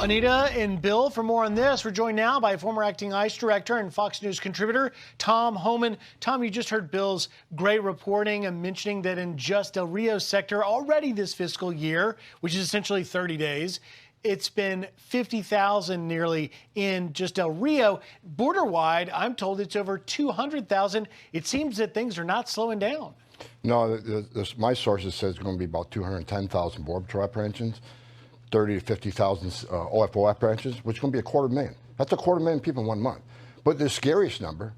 Anita and Bill, for more on this, we're joined now by former acting ICE director and Fox News contributor, Tom Homan. Tom, you just heard Bill's great reporting and mentioning that in just Del Rio sector already this fiscal year, which is essentially 30 days, it's been 50,000 nearly in just Del Rio. Border-wide, I'm told it's over 200,000. It seems that things are not slowing down. No, my sources says it's going to be about 210,000 Border Patrol apprehensions, 30 to 50,000 OFO apprehensions, which is going to be 250,000. That's 250,000 people in 1 month. But the scariest number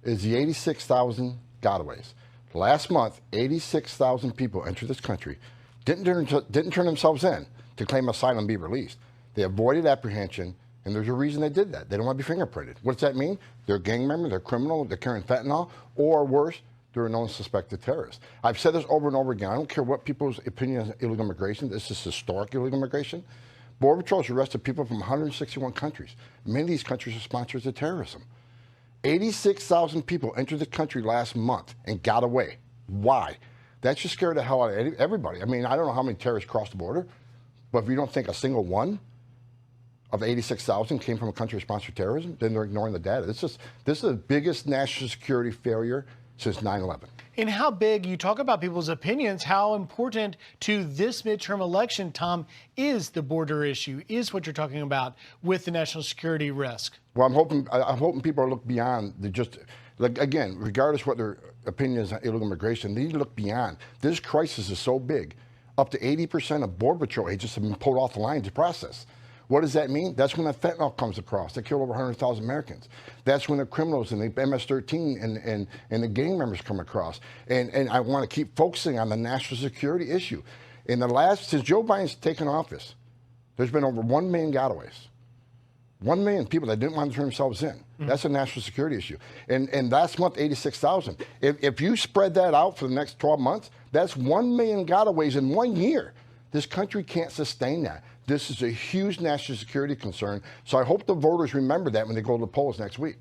is the 86,000 gotaways. Last month, 86,000 people entered this country, didn't turn themselves in to claim asylum and be released. They avoided apprehension, and there's a reason they did that. They don't want to be fingerprinted. What does that mean? They're a gang member, they're criminal, they're carrying fentanyl, or worse, they're a known suspected terrorist. I've said this over and over again. I don't care what people's opinion on illegal immigration. This is historic illegal immigration. Border Patrol has arrested people from 161 countries. Many of these countries are sponsors of terrorism. 86,000 people entered the country last month and got away. Why? That should scare the hell out of everybody. I mean, I don't know how many terrorists crossed the border, but if you don't think a single one of 86,000 came from a country sponsored terrorism, then they're ignoring the data. This is the biggest national security failure since 9/11. And how big, you talk about people's opinions, how important to this midterm election, Tom, is the border issue, is what you're talking about with the national security risk? Well, I'm hoping people look beyond the just, like, again, regardless what their opinion is on illegal immigration, they need to look beyond. This crisis is so big. Up to 80% of Border Patrol agents have been pulled off the line to process. What does that mean? That's when the fentanyl comes across. They kill over 100,000 Americans. That's when the criminals and the MS-13 and the gang members come across. And I want to keep focusing on the national security issue. Since Joe Biden's taken office, there's been over 1 million gotaways. 1 million people that didn't want to turn themselves in. That's a national security issue. And last month, 86,000. If you spread that out for the next 12 months, that's 1 million gotaways in 1 year. This country can't sustain that. This is a huge national security concern. So I hope the voters remember that when they go to the polls next week.